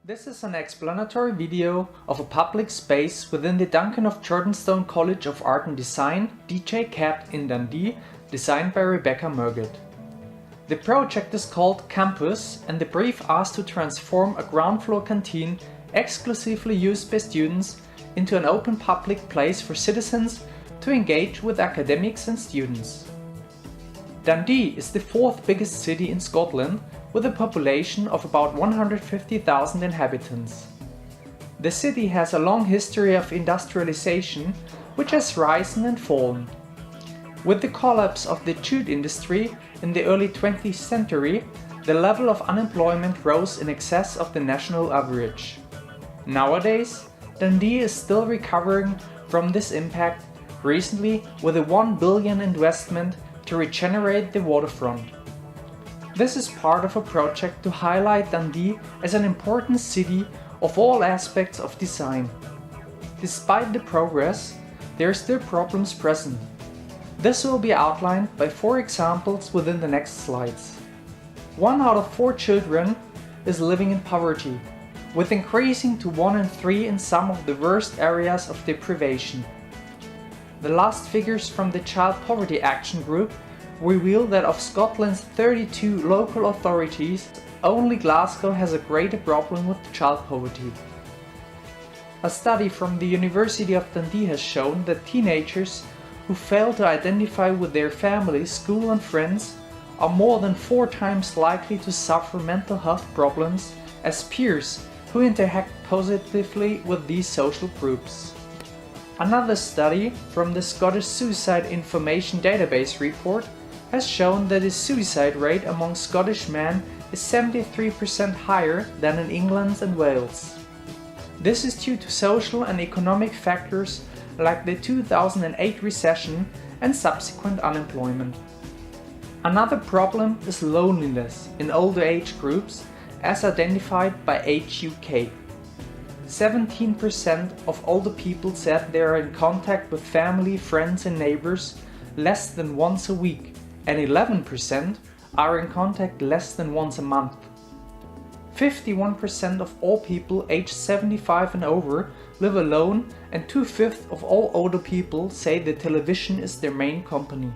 This is an explanatory video of a public space within the Duncan of Jordanstone College of Art and Design, DJ-CAD in Dundee, designed by Rebecca Murgett. The project is called Campus and the brief asks to transform a ground floor canteen exclusively used by students into an open public place for citizens to engage with academics and students. Dundee is the fourth biggest city in Scotland with a population of about 150,000 inhabitants. The city has a long history of industrialization which has risen and fallen. With the collapse of the jute industry in the early 20th century, the level of unemployment rose in excess of the national average. Nowadays, Dundee is still recovering from this impact, recently with a $1 billion investment to regenerate the waterfront. This is part of a project to highlight Dundee as an important city of all aspects of design. Despite the progress, there are still problems present. This will be outlined by 4 examples within the next slides. 1 out of 4 children is living in poverty, with increasing to 1 in 3 in some of the worst areas of deprivation. The last figures from the Child Poverty Action Group reveal that of Scotland's 32 local authorities, only Glasgow has a greater problem with child poverty. A study from the University of Dundee has shown that teenagers who fail to identify with their family, school and friends are more than 4 times likely to suffer mental health problems as peers who interact positively with these social groups. Another study from the Scottish Suicide Information Database report has shown that the suicide rate among Scottish men is 73% higher than in England and Wales. This is due to social and economic factors like the 2008 recession and subsequent unemployment. Another problem is loneliness in older age groups as identified by Age UK. 17% of older people said they are in contact with family, friends and neighbors less than once a week, and 11% are in contact less than once a month. 51% of all people aged 75 and over live alone, and 2/5 of all older people say that television is their main company.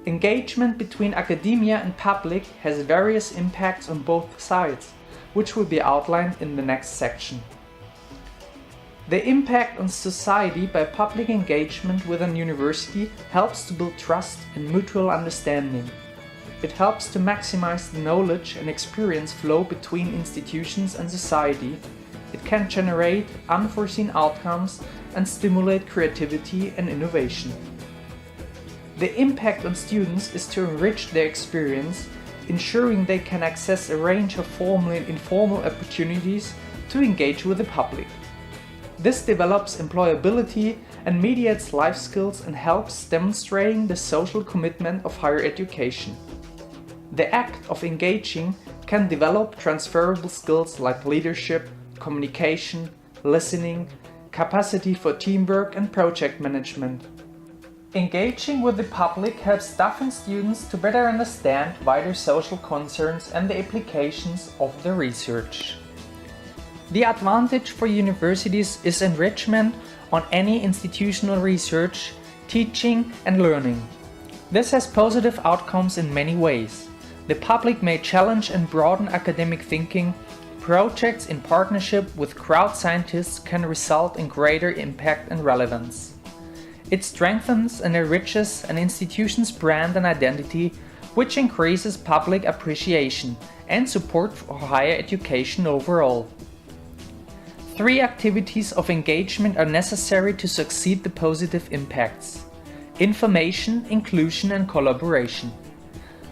Engagement between academia and public has various impacts on both sides, which will be outlined in the next section. The impact on society by public engagement with an university helps to build trust and mutual understanding. It helps to maximize the knowledge and experience flow between institutions and society. It can generate unforeseen outcomes and stimulate creativity and innovation. The impact on students is to enrich their experience, ensuring they can access a range of formal and informal opportunities to engage with the public. This develops employability and mediates life skills and helps demonstrating the social commitment of higher education. The act of engaging can develop transferable skills like leadership, communication, listening, capacity for teamwork and project management. Engaging with the public helps staff and students to better understand wider social concerns and the implications of their research. The advantage for universities is enrichment on any institutional research, teaching and learning. This has positive outcomes in many ways. The public may challenge and broaden academic thinking. Projects in partnership with crowd scientists can result in greater impact and relevance. It strengthens and enriches an institution's brand and identity, which increases public appreciation and support for higher education overall. 3 activities of engagement are necessary to succeed the positive impacts: information, inclusion and collaboration.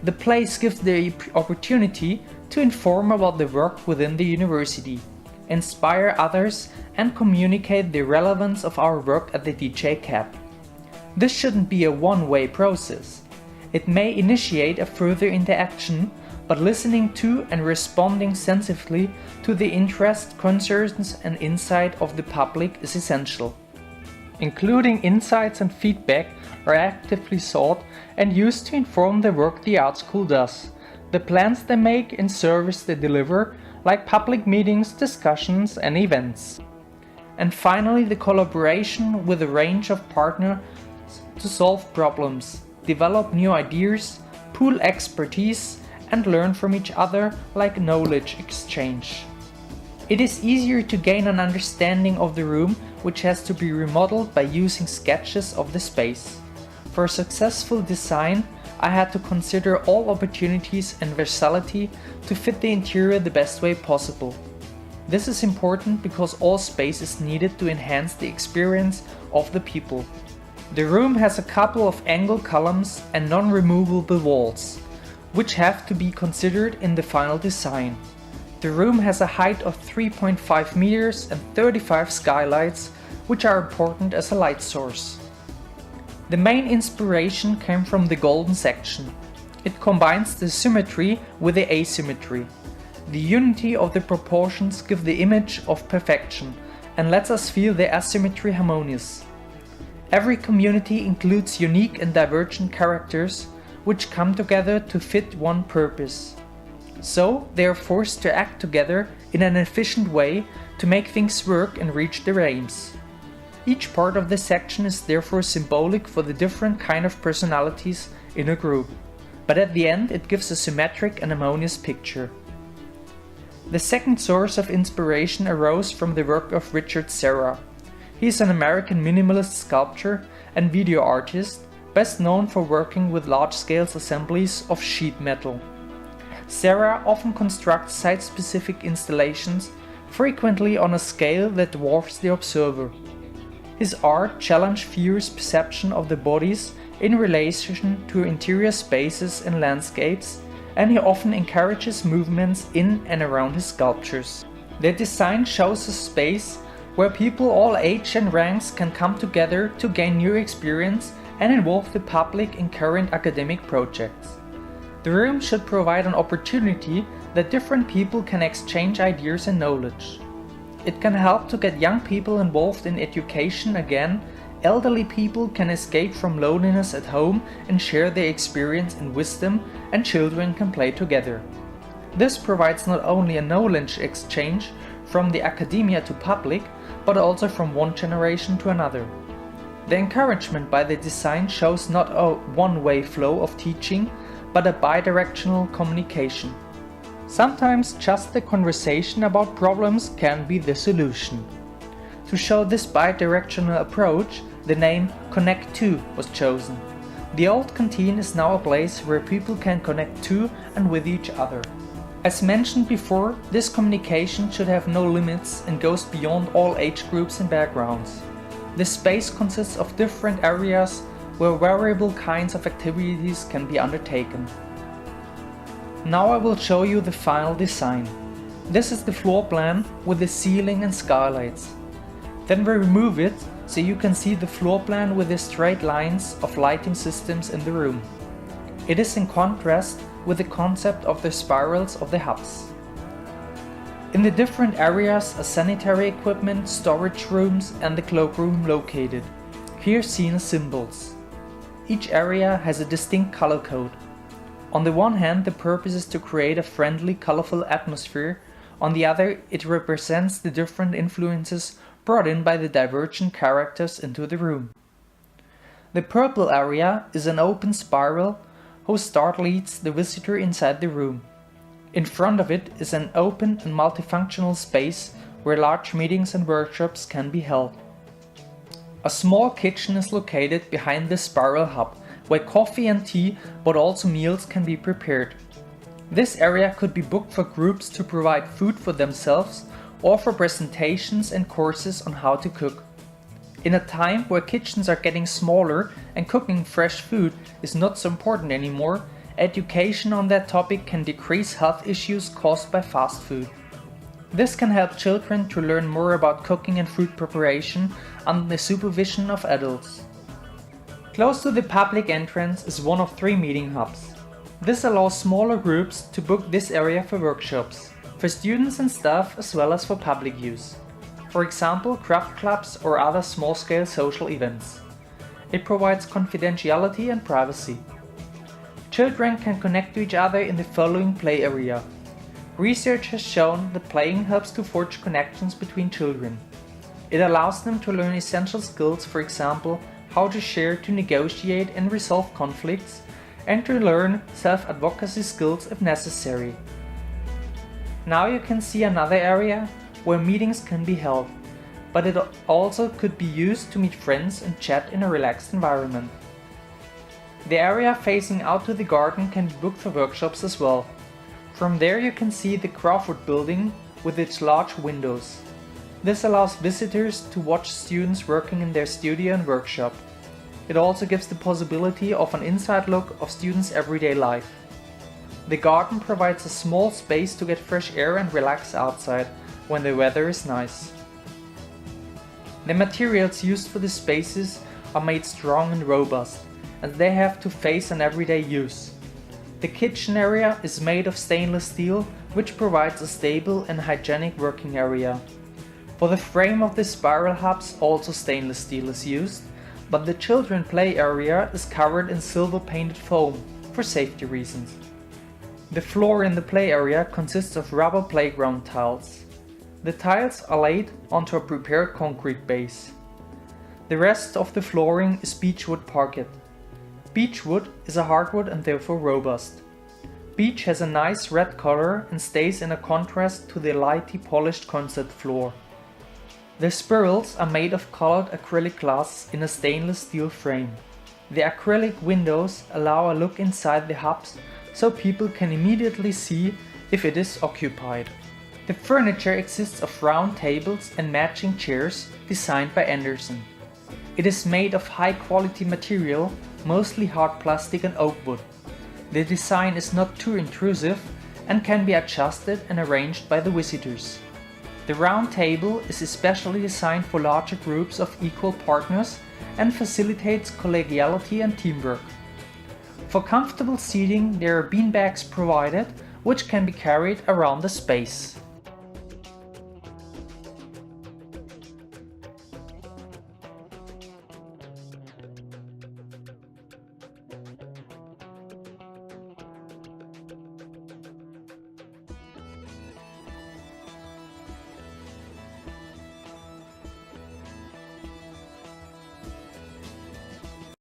The place gives the opportunity to inform about the work within the university, inspire others and communicate the relevance of our work at the DJ-CAD. This shouldn't be a one-way process. It may initiate a further interaction, but listening to and responding sensitively to the interests, concerns and insight of the public is essential. Including insights and feedback are actively sought and used to inform the work the art school does, the plans they make and service they deliver, like public meetings, discussions and events. And finally, the collaboration with a range of partners to solve problems, develop new ideas, pool expertise and learn from each other, like knowledge exchange. It is easier to gain an understanding of the room, which has to be remodeled by using sketches of the space. For a successful design, I had to consider all opportunities and versatility to fit the interior the best way possible. This is important because all space is needed to enhance the experience of the people. The room has a couple of angle columns and non-removable walls, which have to be considered in the final design. The room has a height of 3.5 meters and 35 skylights, which are important as a light source. The main inspiration came from the golden section. It combines the symmetry with the asymmetry. The unity of the proportions give the image of perfection and lets us feel the asymmetry harmonious. Every community includes unique and divergent characters which come together to fit one purpose. So they are forced to act together in an efficient way to make things work and reach their aims. Each part of the section is therefore symbolic for the different kind of personalities in a group, but at the end it gives a symmetric and harmonious picture. The second source of inspiration arose from the work of Richard Serra. He is an American minimalist sculptor and video artist, best known for working with large-scale assemblies of sheet metal. Serra often constructs site-specific installations, frequently on a scale that dwarfs the observer. His art challenged viewers' perception of the bodies in relation to interior spaces and landscapes, and he often encourages movements in and around his sculptures. Their design shows a space where people all age and ranks can come together to gain new experience and involve the public in current academic projects. The room should provide an opportunity that different people can exchange ideas and knowledge. It can help to get young people involved in education again. Elderly people can escape from loneliness at home and share their experience and wisdom, and children can play together. This provides not only a knowledge exchange from the academia to public, but also from one generation to another. The encouragement by the design shows not a one-way flow of teaching, but a bidirectional communication. Sometimes just the conversation about problems can be the solution. To show this bidirectional approach, the name Connect To was chosen. The old canteen is now a place where people can connect to and with each other. As mentioned before, this communication should have no limits and goes beyond all age groups and backgrounds. This space consists of different areas where variable kinds of activities can be undertaken. Now I will show you the final design. This is the floor plan with the ceiling and skylights. Then we remove it so you can see the floor plan with the straight lines of lighting systems in the room. It is in contrast with the concept of the spirals of the hubs. In the different areas are sanitary equipment, storage rooms and the cloakroom located, here seen as symbols. Each area has a distinct color code. On the one hand, the purpose is to create a friendly, colorful atmosphere. On the other, it represents the different influences brought in by the divergent characters into the room. The purple area is an open spiral whose start leads the visitor inside the room. In front of it is an open and multifunctional space where large meetings and workshops can be held. A small kitchen is located behind the spiral hub, where coffee and tea, but also meals can be prepared. This area could be booked for groups to provide food for themselves or for presentations and courses on how to cook. In a time where kitchens are getting smaller and cooking fresh food is not so important anymore, education on that topic can decrease health issues caused by fast food. This can help children to learn more about cooking and food preparation under the supervision of adults. Close to the public entrance is one of 3 meeting hubs. This allows smaller groups to book this area for workshops, for students and staff as well as for public use. For example, craft clubs or other small-scale social events. It provides confidentiality and privacy. Children can connect to each other in the following play area. Research has shown that playing helps to forge connections between children. It allows them to learn essential skills, for example, how to share, to negotiate and resolve conflicts, and to learn self-advocacy skills if necessary. Now you can see another area where meetings can be held, but it also could be used to meet friends and chat in a relaxed environment. The area facing out to the garden can be booked for workshops as well. From there you can see the Crawford building with its large windows. This allows visitors to watch students working in their studio and workshop. It also gives the possibility of an inside look of students' everyday life. The garden provides a small space to get fresh air and relax outside when the weather is nice. The materials used for the spaces are made strong and robust, and they have to face an everyday use. The kitchen area is made of stainless steel, which provides a stable and hygienic working area. For the frame of the spiral hubs also stainless steel is used, but the children play area is covered in silver painted foam for safety reasons. The floor in the play area consists of rubber playground tiles. The tiles are laid onto a prepared concrete base. The rest of the flooring is beechwood parquet. Beechwood is a hardwood and therefore robust. Beech has a nice red color and stays in a contrast to the lightly polished concert floor. The spirals are made of colored acrylic glass in a stainless steel frame. The acrylic windows allow a look inside the hubs so people can immediately see if it is occupied. The furniture exists of round tables and matching chairs designed by Anderson. It is made of high quality material, mostly hard plastic and oak wood. The design is not too intrusive and can be adjusted and arranged by the visitors. The round table is especially designed for larger groups of equal partners and facilitates collegiality and teamwork. For comfortable seating there are beanbags provided, which can be carried around the space.